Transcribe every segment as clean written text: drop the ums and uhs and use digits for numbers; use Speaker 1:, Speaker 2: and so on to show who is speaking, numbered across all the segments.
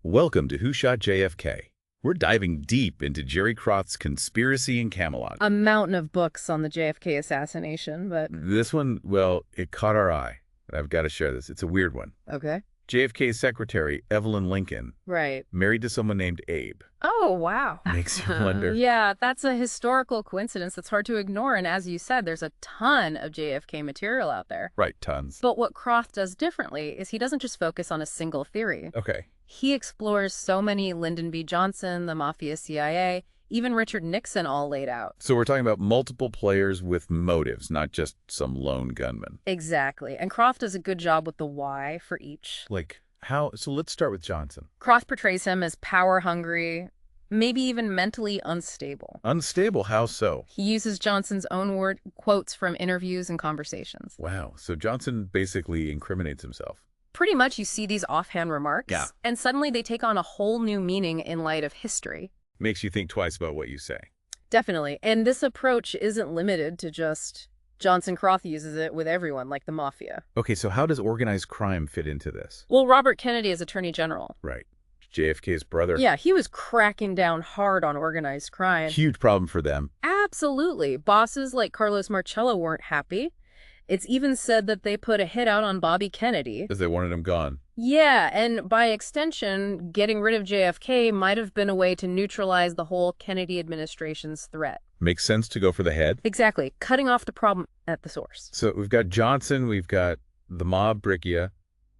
Speaker 1: Welcome to Who Shot JFK. We're diving deep into Jerry Kroth's conspiracy in Camelot.
Speaker 2: A mountain of books on the JFK assassination, but...
Speaker 1: This one, well, it caught our eye. I've got to share this. It's a weird one.
Speaker 2: Okay.
Speaker 1: JFK's secretary, Evelyn Lincoln,
Speaker 2: Right.
Speaker 1: married to someone named Abe.
Speaker 2: Oh, wow.
Speaker 1: Makes you wonder.
Speaker 2: Yeah, that's a historical coincidence that's hard to ignore. And as you said, there's a ton of JFK material out there.
Speaker 1: Right, tons.
Speaker 2: But what Kroth does differently is he doesn't just focus on a single theory.
Speaker 1: Okay.
Speaker 2: He explores so many Lyndon B. Johnson, the Mafia CIA, even Richard Nixon all laid out.
Speaker 1: So we're talking about multiple players with motives, not just some lone gunman.
Speaker 2: Exactly. And Kroth does a good job with the why for each.
Speaker 1: Like, how? So let's start with Johnson.
Speaker 2: Kroth portrays him as power-hungry, maybe even mentally unstable.
Speaker 1: Unstable? How so?
Speaker 2: He uses Johnson's own quotes from interviews and conversations.
Speaker 1: Wow. So Johnson basically incriminates himself.
Speaker 2: Pretty much you see these offhand remarks,
Speaker 1: Yeah.
Speaker 2: and suddenly they take on a whole new meaning in light of history.
Speaker 1: Makes you think twice about what you say.
Speaker 2: Definitely. And this approach isn't limited to just Johnson. Kroth uses it with everyone, like the Mafia.
Speaker 1: Okay, so how does organized crime fit into this?
Speaker 2: Well, Robert Kennedy is Attorney General.
Speaker 1: Right. JFK's brother.
Speaker 2: Yeah, he was cracking down hard on organized crime.
Speaker 1: Huge problem for them.
Speaker 2: Absolutely. Bosses like Carlos Marcello weren't happy. It's even said that they put a hit out on Bobby Kennedy.
Speaker 1: Because they wanted him gone.
Speaker 2: Yeah, and by extension, getting rid of JFK might have been a way to neutralize the whole Kennedy administration's threat.
Speaker 1: Makes sense to go for the head.
Speaker 2: Exactly, cutting off the problem at the source.
Speaker 1: So we've got Johnson, we've got the mob Brickia.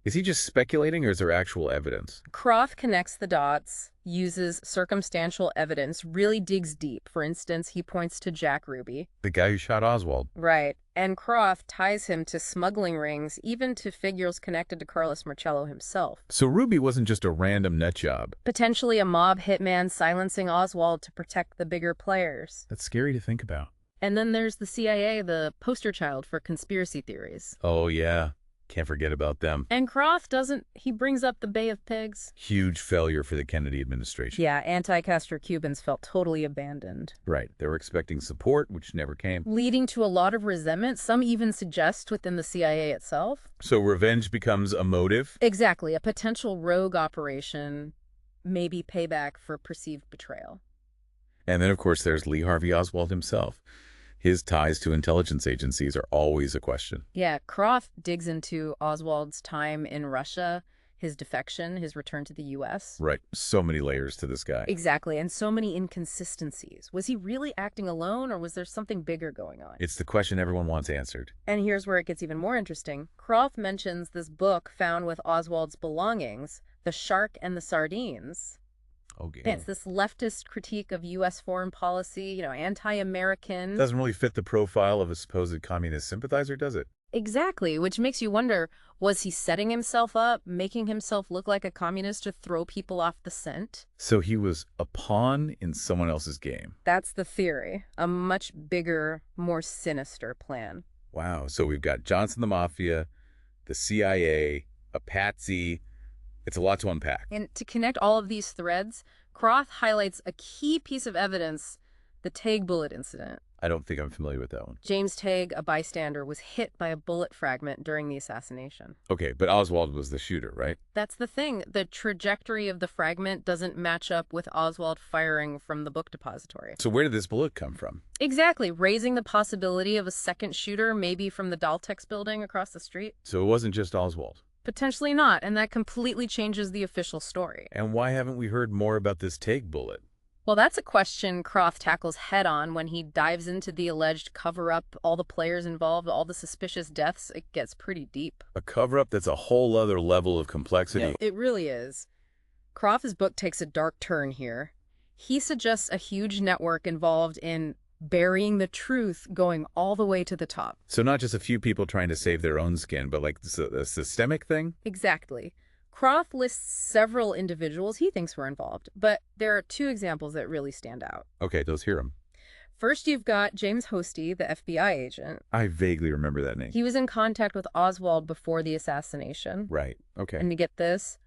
Speaker 1: Is he just speculating or is there actual evidence?
Speaker 2: Kroth connects the dots, uses circumstantial evidence, really digs deep. For instance, he points to Jack Ruby.
Speaker 1: The guy who shot Oswald.
Speaker 2: Right. And Kroth ties him to smuggling rings, even to figures connected to Carlos Marcello himself.
Speaker 1: So Ruby wasn't just a random nut job.
Speaker 2: Potentially a mob hitman silencing Oswald to protect the bigger players.
Speaker 1: That's scary to think about.
Speaker 2: And then there's the CIA, the poster child for conspiracy theories.
Speaker 1: Oh, yeah. Can't forget about them.
Speaker 2: And Kroth doesn't, he brings up the Bay of Pigs.
Speaker 1: Huge failure for the Kennedy administration.
Speaker 2: Yeah, anti-Castro Cubans felt totally abandoned.
Speaker 1: Right. They were expecting support, which never came.
Speaker 2: Leading to a lot of resentment, some even suggest within the CIA itself.
Speaker 1: So revenge becomes a motive?
Speaker 2: Exactly, a potential rogue operation, maybe payback for perceived betrayal.
Speaker 1: And then, of course, there's Lee Harvey Oswald himself. His ties to intelligence agencies are always a question.
Speaker 2: Yeah, Kroth digs into Oswald's time in Russia, his defection, his return to the U.S.
Speaker 1: Right. So many layers to this guy.
Speaker 2: Exactly, and so many inconsistencies. Was he really acting alone, or was there something bigger going on?
Speaker 1: It's the question everyone wants answered.
Speaker 2: And here's where it gets even more interesting. Kroth mentions this book found with Oswald's belongings, The Shark and the Sardines.
Speaker 1: Okay.
Speaker 2: It's this leftist critique of U.S. foreign policy, anti-American.
Speaker 1: Doesn't really fit the profile of a supposed communist sympathizer, does it?
Speaker 2: Exactly, which makes you wonder, was he setting himself up, making himself look like a communist to throw people off the scent?
Speaker 1: So he was a pawn in someone else's game.
Speaker 2: That's the theory. A much bigger, more sinister plan.
Speaker 1: Wow. So we've got Johnson the Mafia, the CIA, a patsy. It's a lot to unpack.
Speaker 2: And to connect all of these threads, Kroth highlights a key piece of evidence, the Tague bullet incident.
Speaker 1: I don't think I'm familiar with that one.
Speaker 2: James Tague, a bystander, was hit by a bullet fragment during the assassination.
Speaker 1: Okay, but Oswald was the shooter, right?
Speaker 2: That's the thing. The trajectory of the fragment doesn't match up with Oswald firing from the book depository.
Speaker 1: So where did this bullet come from?
Speaker 2: Exactly, raising the possibility of a second shooter, maybe from the Daltex building across the street.
Speaker 1: So it wasn't just Oswald.
Speaker 2: Potentially not, and that completely changes the official story.
Speaker 1: And why haven't we heard more about this Tague bullet?
Speaker 2: Well, that's a question Kroth tackles head-on when he dives into the alleged cover-up, all the players involved, all the suspicious deaths. It gets pretty deep.
Speaker 1: A cover-up that's a whole other level of complexity.
Speaker 2: Yeah, it really is. Kroth's book takes a dark turn here. He suggests a huge network involved in burying the truth, going all the way to the top.
Speaker 1: So not just a few people trying to save their own skin, but like a systemic thing?
Speaker 2: Exactly. Kroth lists several individuals he thinks were involved, but there are two examples that really stand out.
Speaker 1: Okay, let's hear them.
Speaker 2: First, you've got James Hosty, the FBI agent.
Speaker 1: I vaguely remember that name.
Speaker 2: He was in contact with Oswald before the assassination.
Speaker 1: Right, okay.
Speaker 2: And to get this,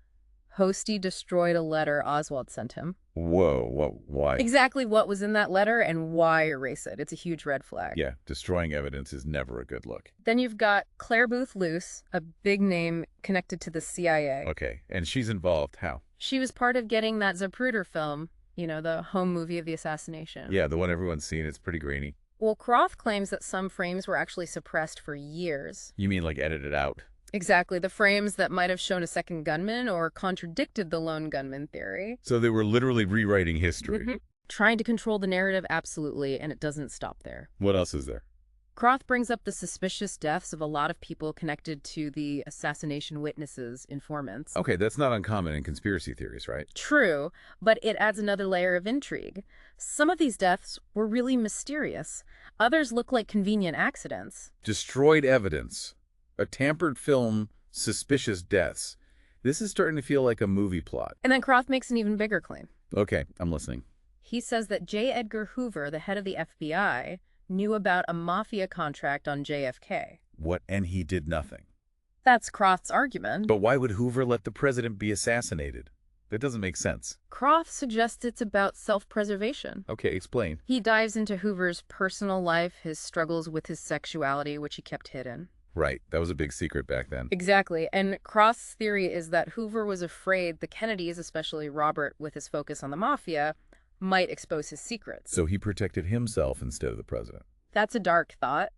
Speaker 2: Hosty destroyed a letter Oswald sent him.
Speaker 1: Whoa, why?
Speaker 2: Exactly what was in that letter and why erase it. It's a huge red flag.
Speaker 1: Yeah, destroying evidence is never a good look.
Speaker 2: Then you've got Claire Booth Luce, a big name connected to the CIA.
Speaker 1: Okay, and she's involved. How?
Speaker 2: She was part of getting that Zapruder film, the home movie of the assassination.
Speaker 1: Yeah, the one everyone's seen. It's pretty grainy.
Speaker 2: Well, Kroth claims that some frames were actually suppressed for years.
Speaker 1: You mean like edited out?
Speaker 2: Exactly, the frames that might have shown a second gunman or contradicted the lone gunman theory.
Speaker 1: So they were literally rewriting history.
Speaker 2: Trying to control the narrative, absolutely, and it doesn't stop there.
Speaker 1: What else is there?
Speaker 2: Kroth brings up the suspicious deaths of a lot of people connected to the assassination witnesses, informants.
Speaker 1: Okay, that's not uncommon in conspiracy theories, right?
Speaker 2: True, but it adds another layer of intrigue. Some of these deaths were really mysterious. Others look like convenient accidents.
Speaker 1: Destroyed evidence. A tampered film, suspicious deaths. This is starting to feel like a movie plot.
Speaker 2: And then Kroth makes an even bigger claim.
Speaker 1: Okay, I'm listening.
Speaker 2: He says that J. Edgar Hoover, the head of the FBI, knew about a Mafia contract on JFK.
Speaker 1: What, and he did nothing?
Speaker 2: That's Kroth's argument.
Speaker 1: But why would Hoover let the president be assassinated? That doesn't make sense.
Speaker 2: Kroth suggests it's about self-preservation.
Speaker 1: Okay, explain.
Speaker 2: He dives into Hoover's personal life, his struggles with his sexuality, which he kept hidden.
Speaker 1: Right, that was a big secret back then.
Speaker 2: Exactly, and Kroth's theory is that Hoover was afraid the Kennedys, especially Robert with his focus on the Mafia, might expose his secrets.
Speaker 1: So he protected himself instead of the president.
Speaker 2: That's a dark thought,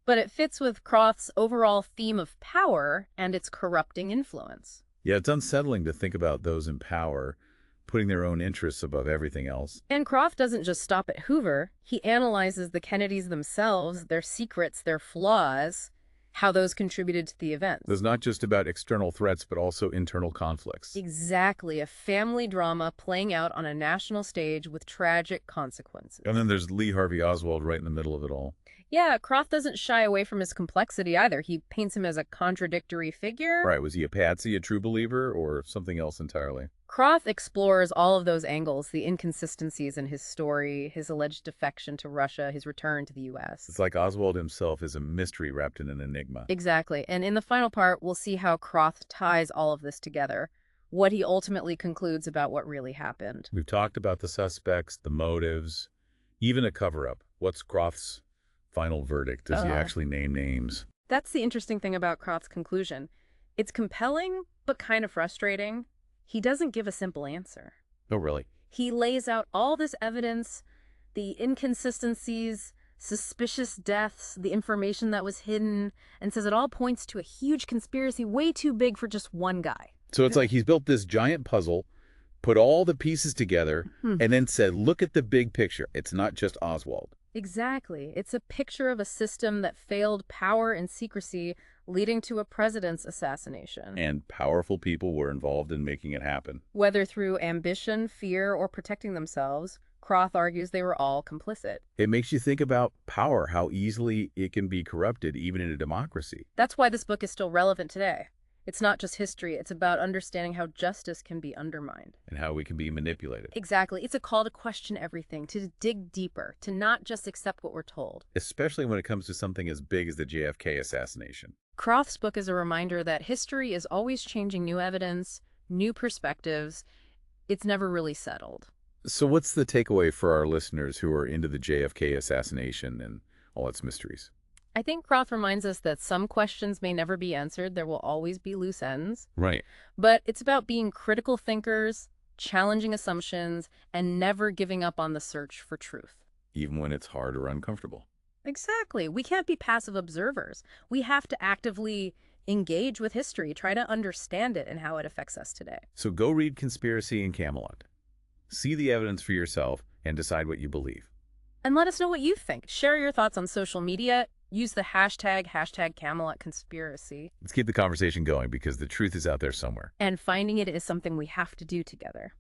Speaker 2: but it fits with Kroth's overall theme of power and its corrupting influence.
Speaker 1: Yeah, it's unsettling to think about those in power putting their own interests above everything else.
Speaker 2: And Kroth doesn't just stop at Hoover. He analyzes the Kennedys themselves, their secrets, their flaws, how those contributed to the events.
Speaker 1: It's not just about external threats, but also internal conflicts.
Speaker 2: Exactly, a family drama playing out on a national stage with tragic consequences.
Speaker 1: And then there's Lee Harvey Oswald right in the middle of it all.
Speaker 2: Yeah, Kroth doesn't shy away from his complexity either. He paints him as a contradictory figure.
Speaker 1: Right, was he a patsy, a true believer, or something else entirely?
Speaker 2: Kroth explores all of those angles, the inconsistencies in his story, his alleged defection to Russia, his return to the U.S.
Speaker 1: It's like Oswald himself is a mystery wrapped in an enigma.
Speaker 2: Exactly. And in the final part, we'll see how Kroth ties all of this together, what he ultimately concludes about what really happened.
Speaker 1: We've talked about the suspects, the motives, even a cover-up. What's Kroth's final verdict? Does he actually name names?
Speaker 2: That's the interesting thing about Kroth's conclusion. It's compelling, but kind of frustrating. He doesn't give a simple answer.
Speaker 1: Oh, really?
Speaker 2: He lays out all this evidence, the inconsistencies, suspicious deaths, the information that was hidden, and says it all points to a huge conspiracy way too big for just one guy.
Speaker 1: So it's like he's built this giant puzzle, put all the pieces together, and then said, look at the big picture. It's not just Oswald.
Speaker 2: Exactly. It's a picture of a system that failed power and secrecy, leading to a president's assassination.
Speaker 1: And powerful people were involved in making it happen.
Speaker 2: Whether through ambition, fear, or protecting themselves, Kroth argues they were all complicit.
Speaker 1: It makes you think about power, how easily it can be corrupted, even in a democracy.
Speaker 2: That's why this book is still relevant today. It's not just history, it's about understanding how justice can be undermined.
Speaker 1: And how we can be manipulated.
Speaker 2: Exactly. It's a call to question everything, to dig deeper, to not just accept what we're told.
Speaker 1: Especially when it comes to something as big as the JFK assassination.
Speaker 2: Kroth's book is a reminder that history is always changing new evidence, new perspectives. It's never really settled.
Speaker 1: So what's the takeaway for our listeners who are into the JFK assassination and all its mysteries?
Speaker 2: I think Kroth reminds us that some questions may never be answered. There will always be loose ends.
Speaker 1: Right.
Speaker 2: But it's about being critical thinkers, challenging assumptions, and never giving up on the search for truth.
Speaker 1: Even when it's hard or uncomfortable.
Speaker 2: Exactly. We can't be passive observers. We have to actively engage with history, try to understand it and how it affects us today.
Speaker 1: So go read Conspiracy in Camelot. See the evidence for yourself and decide what you believe.
Speaker 2: And let us know what you think. Share your thoughts on social media. Use the hashtag #CamelotConspiracy.
Speaker 1: Let's keep the conversation going because the truth is out there somewhere.
Speaker 2: And finding it is something we have to do together.